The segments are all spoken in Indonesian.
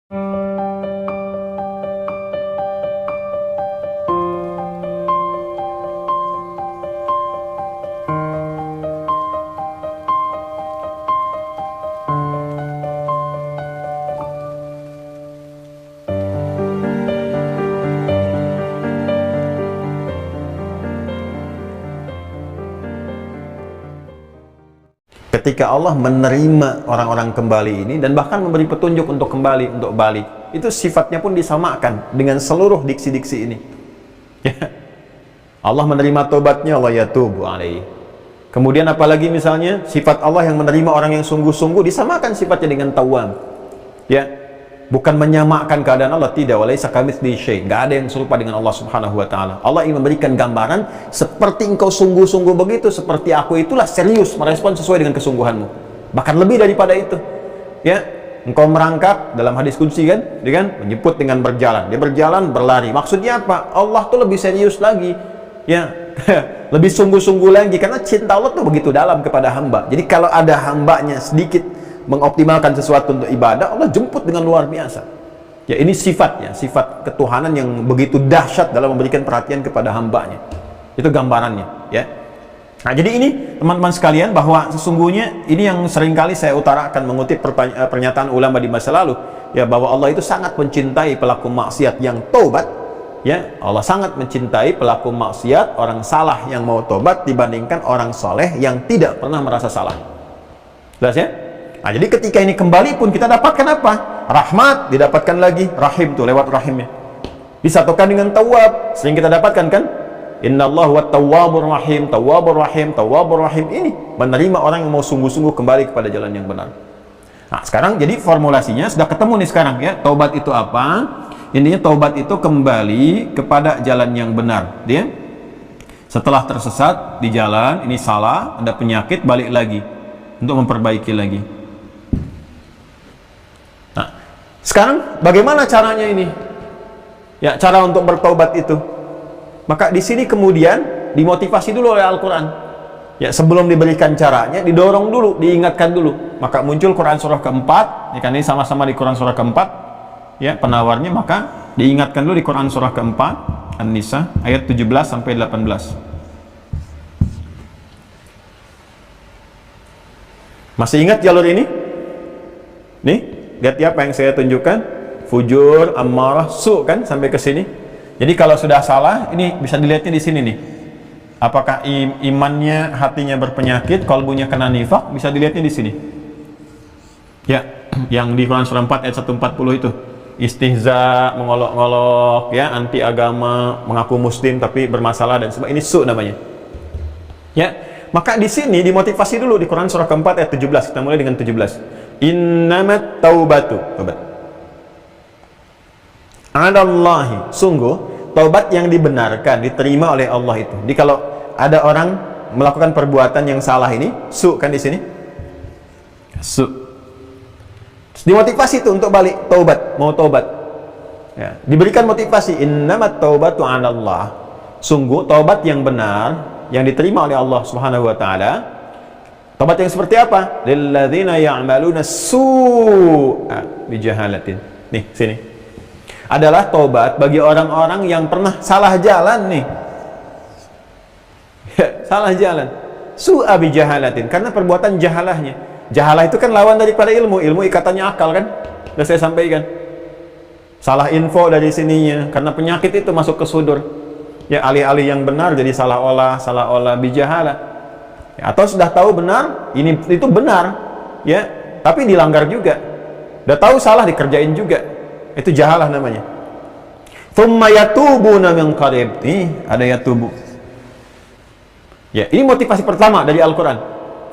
Ketika Allah menerima orang-orang kembali ini dan bahkan memberi petunjuk untuk kembali, untuk balik, itu sifatnya pun disamakan dengan seluruh diksi-diksi ini. Ya. Allah menerima tobatnya, Allah yatubu alaihi. Kemudian apalagi misalnya sifat Allah yang menerima orang yang sungguh-sungguh disamakan sifatnya dengan tawwab. Ya. Bukan menyamakan keadaan Allah, tidak. Walaisa kamitslihi syai'. Enggak ada yang serupa dengan Allah Subhanahu wa taala. Allah ingin memberikan gambaran seperti engkau sungguh-sungguh begitu, seperti aku itulah serius merespon sesuai dengan kesungguhanmu. Bahkan lebih daripada itu. Ya, engkau merangkak dalam hadis qudsi kan, menjemput dengan berjalan. Dia berjalan, berlari. Maksudnya apa? Allah tuh lebih serius lagi. Ya, lebih sungguh-sungguh lagi karena cinta Allah tuh begitu dalam kepada hamba. Jadi kalau ada hambanya sedikit mengoptimalkan sesuatu untuk ibadah, Allah jemput dengan luar biasa. Ya, ini sifatnya, sifat ketuhanan yang begitu dahsyat dalam memberikan perhatian kepada hambanya. Itu gambarannya, ya. Nah, jadi ini teman-teman sekalian, bahwa sesungguhnya ini yang seringkali saya utarakan mengutip pernyataan ulama di masa lalu, ya, bahwa Allah itu sangat mencintai pelaku maksiat yang taubat. Ya, Allah sangat mencintai pelaku maksiat, orang salah yang mau tobat dibandingkan orang soleh yang tidak pernah merasa salah. Jelas ya? Nah, jadi ketika ini kembali pun kita dapatkan apa? Rahmat didapatkan lagi, rahim tuh lewat rahimnya. Disatukan dengan tawwab, sering kita dapatkan kan? Innallaha wat tawwabur rahim, tawwabur rahim, tawwabur rahim. Ini menerima orang yang mau sungguh-sungguh kembali kepada jalan yang benar. Nah, sekarang jadi formulasinya sudah ketemu nih sekarang ya. Taubat itu apa? Intinya taubat itu kembali kepada jalan yang benar. Dia setelah tersesat di jalan, ini salah, ada penyakit, balik lagi untuk memperbaiki lagi. Nah, sekarang bagaimana caranya ini? Ya, cara untuk bertaubat itu. Maka di sini kemudian dimotivasi dulu oleh Al-Quran. Ya, sebelum diberikan caranya, didorong dulu, diingatkan dulu. Maka muncul Quran surah keempat, ya kan, ini sama-sama di Quran surah keempat, ya, penawarnya. Maka diingatkan dulu di Quran surah keempat, An-Nisa, ayat 17 sampai 18. Masih ingat jalur ini? Nih, lihat ya apa yang saya tunjukkan. Fujur, ammarah, su, kan, sampai ke sini. Jadi kalau sudah salah, ini bisa dilihatnya di sini nih. Apakah imannya, hatinya berpenyakit, kalbunya kena nifak, bisa dilihatnya di sini. Ya, yang di Quran surah 4 ayat 140 itu. Istihza, mengolok-ngolok, ya, anti agama, mengaku muslim tapi bermasalah dan sebagainya. Ini su namanya. Ya, maka di sini dimotivasi dulu di Quran surah keempat ayat 17. Kita mulai dengan 17. Innamat taubatu, taubat. Adallahi, sungguh taubat yang dibenarkan, diterima oleh Allah itu. Jadi kalau ada orang melakukan perbuatan yang salah ini, su kan di sini, su. Dimotivasi itu untuk balik taubat, mau taubat. Ya, diberikan motivasi, innamat taubatu 'alallah. Sungguh taubat yang benar yang diterima oleh Allah Subhanahu wa taala. Taubat yang seperti apa? Lilladzina ya'maluna su'a bijahalatin. Nih, sini. Adalah taubat bagi orang-orang yang pernah salah jalan nih. Ya, salah jalan. Su'a bijahalatin, karena perbuatan jahalahnya. Jahalah itu kan lawan daripada ilmu. Ilmu ikatannya akal kan? Sudah saya sampaikan. Salah info dari sininya, karena penyakit itu masuk ke sudur. Ya, alih-alih yang benar jadi salah olah bijahalah. Ya, atau sudah tahu benar, ini itu benar, ya, tapi dilanggar juga. Udah tahu salah dikerjain juga. Itu jahalah namanya. Tsumma yatubuna min qarib. Nih, ada yatubu. Ya, ini motivasi pertama dari Al-Qur'an.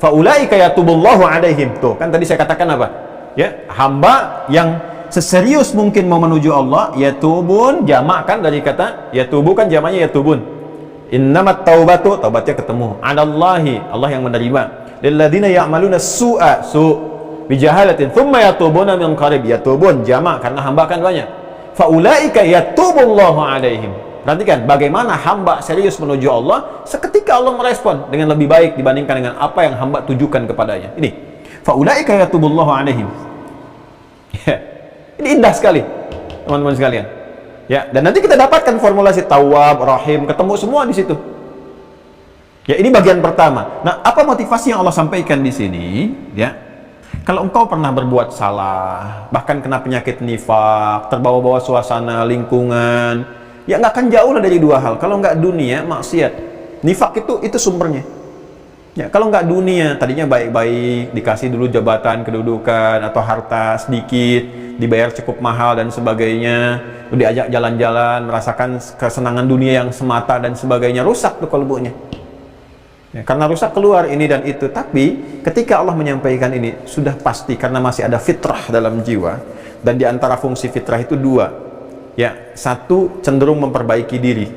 Faulaika yatubullahu alaihim. Tuh, kan tadi saya katakan apa? Ya, hamba yang seserius mungkin mau menuju Allah, yatubun, jamak kan dari kata yatubu kan jamaknya yatubun. Innamat taubatu, taubatnya ketemu. 'Alallahi, Allah yang menerima. Lilladzina ya'maluna su'a, su' bijahalatin, thumma yatubuna min qarib. Yatubun jamak karena hamba kan banyak. Faulaika yatubullahu alaihim. Perhatikan bagaimana hamba serius menuju Allah, seketika Allah merespon dengan lebih baik dibandingkan dengan apa yang hamba tujukan kepadanya. Ini faulaika yatubullahu alaihim. Ya. Ini Ini indah sekali, teman-teman sekalian. Ya, dan nanti kita dapatkan formulasi Tawwab, Rahim, ketemu semua di situ. Ya, ini bagian pertama. Nah, apa motivasi yang Allah sampaikan di sini? Ya, kalau engkau pernah berbuat salah, bahkan kena penyakit nifak, terbawa-bawa suasana lingkungan, ya nggak akan jauh lah dari dua hal. Kalau nggak dunia, maksiat. Nifak itu sumbernya. Ya, kalau nggak dunia, tadinya baik-baik, dikasih dulu jabatan, kedudukan, atau harta sedikit, dibayar cukup mahal dan sebagainya, diajak jalan-jalan, merasakan kesenangan dunia yang semata dan sebagainya, rusak tuh kalbunya. Ya, karena rusak keluar ini dan itu. Tapi ketika Allah menyampaikan ini, sudah pasti karena masih ada fitrah dalam jiwa, dan di antara fungsi fitrah itu dua. Ya, satu, cenderung memperbaiki diri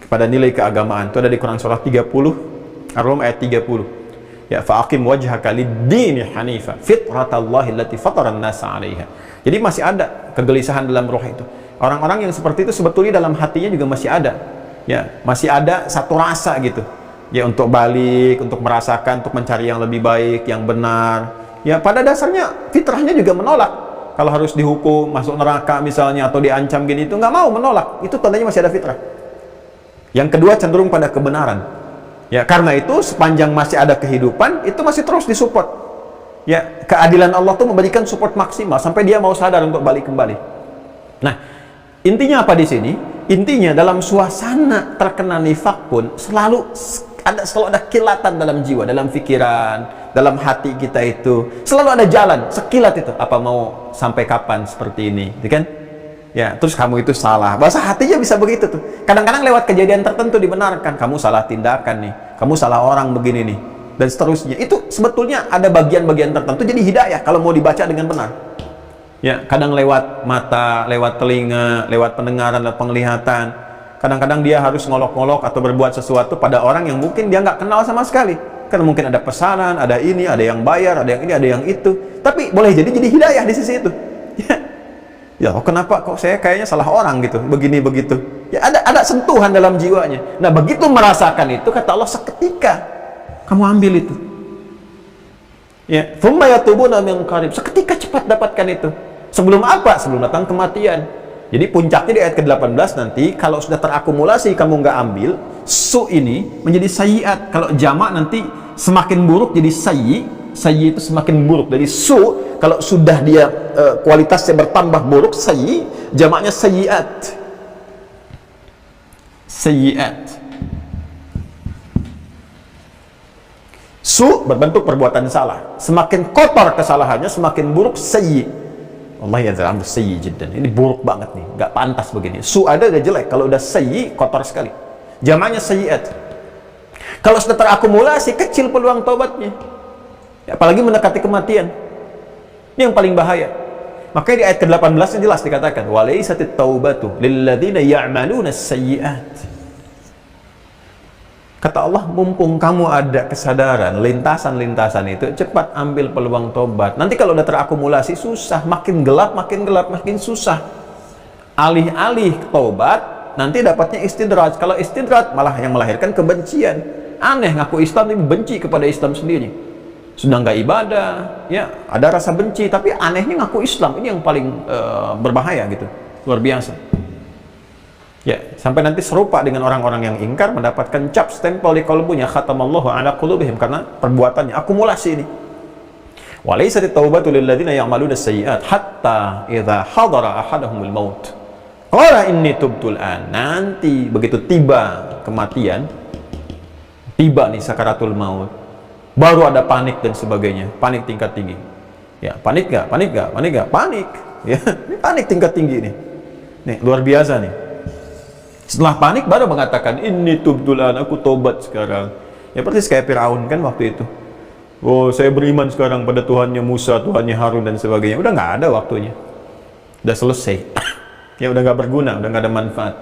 kepada nilai keagamaan. Itu ada di Quran surah 30, Ar-Rum ayat 30. Ya, fa'aqim wajhaka lid-dini hanifa fitratallahi allati fataran nasa 'alaiha. Jadi masih ada kegelisahan dalam roh itu. Orang-orang yang seperti itu sebetulnya dalam hatinya juga masih ada. Ya, masih ada satu rasa gitu. Ya, untuk balik, untuk merasakan, untuk mencari yang lebih baik, yang benar. Ya, pada dasarnya fitrahnya juga menolak. Kalau harus dihukum, masuk neraka misalnya, atau diancam gini, itu nggak mau, menolak. Itu tandanya masih ada fitrah. Yang kedua, cenderung pada kebenaran. Ya, karena itu sepanjang masih ada kehidupan, itu masih terus disupport. Ya, keadilan Allah tuh memberikan support maksimal sampai dia mau sadar untuk balik kembali. Nah, intinya apa di sini? Intinya dalam suasana terkena nifak pun selalu ada kilatan dalam jiwa, dalam pikiran, dalam hati kita itu. Selalu ada jalan, sekilat itu. Apa mau sampai kapan seperti ini, gitu kan? Ya, terus kamu itu salah. Bahasa hatinya bisa begitu tuh. Kadang-kadang lewat kejadian tertentu dibenarkan. Kamu salah tindakan nih. Kamu salah orang begini nih. Dan seterusnya. Itu sebetulnya ada bagian-bagian tertentu jadi hidayah kalau mau dibaca dengan benar. Ya, kadang lewat mata, lewat telinga, lewat pendengaran, lewat penglihatan. Kadang-kadang dia harus ngolok-ngolok atau berbuat sesuatu pada orang yang mungkin dia nggak kenal sama sekali. Karena mungkin ada pesanan, ada ini, ada yang bayar, ada yang ini, ada yang itu. Tapi boleh jadi hidayah di sisi itu. Ya, kenapa kok saya kayaknya salah orang gitu, begini begitu. Ya, ada sentuhan dalam jiwanya. Nah, begitu merasakan itu, kata Allah, seketika kamu ambil itu. Ya, thumma yatubuna min qarib. Seketika cepat dapatkan itu. Sebelum apa? Sebelum datang kematian. Jadi puncaknya di ayat ke-18 nanti, kalau sudah terakumulasi kamu nggak ambil, su ini menjadi sayyiat. Kalau jamak nanti semakin buruk jadi sayyi itu semakin buruk. Dari su, kalau sudah dia kualitasnya bertambah buruk, sayyi, jamaknya sayyiat. Sayyiat. Su berbentuk perbuatan salah. Semakin kotor kesalahannya, semakin buruk sayyi. Allah ya zalam sayyi jiddan. Ini buruk banget nih, nggak pantas begini. Su ada udah jelek, kalau udah sayyi kotor sekali. Jamaknya sayyiat. Kalau sudah terakumulasi, kecil peluang taubatnya. Ya, apalagi mendekati kematian. Ini yang paling bahaya. Makanya di ayat ke-18 jelas dikatakan, walaisatit taubatu lilladzina ya'maluna as-sayyi'at. Kata Allah, mumpung kamu ada kesadaran, lintasan-lintasan itu, cepat ambil peluang tobat. Nanti kalau udah terakumulasi susah, makin gelap, makin susah. Alih-alih tobat, nanti dapatnya istidraj. Kalau istidraj malah yang melahirkan kebencian. Aneh, ngaku Islam tapi benci kepada Islam sendiri. Sudah nggak ibadah, ya ada rasa benci, tapi anehnya ngaku Islam. Ini yang paling berbahaya gitu, luar biasa. Ya, sampai nanti serupa dengan orang-orang yang ingkar, mendapatkan cap stempel di qalbunya, khatamallahu ala qulubihim, karena perbuatannya akumulasi ini. Walaisatit taubatu lil ladzina ya'maluna as-sayyi'at hatta idza hadara ahadahumul maut qala inni tubtu al-an. Nanti begitu tiba kematian, tiba nih sakaratul maut, baru ada panik dan sebagainya, panik tingkat tinggi. Ya, panik nggak? Panik. Ya, ini panik tingkat tinggi nih. Nih, luar biasa nih. Setelah panik baru mengatakan, ini tubtulan, aku tobat sekarang. Ya, persis kayak Firaun kan waktu itu. Oh, saya beriman sekarang pada Tuhannya Musa, Tuhannya Harun dan sebagainya. Udah nggak ada waktunya. Udah selesai. Ya, udah nggak berguna, udah nggak ada manfaat.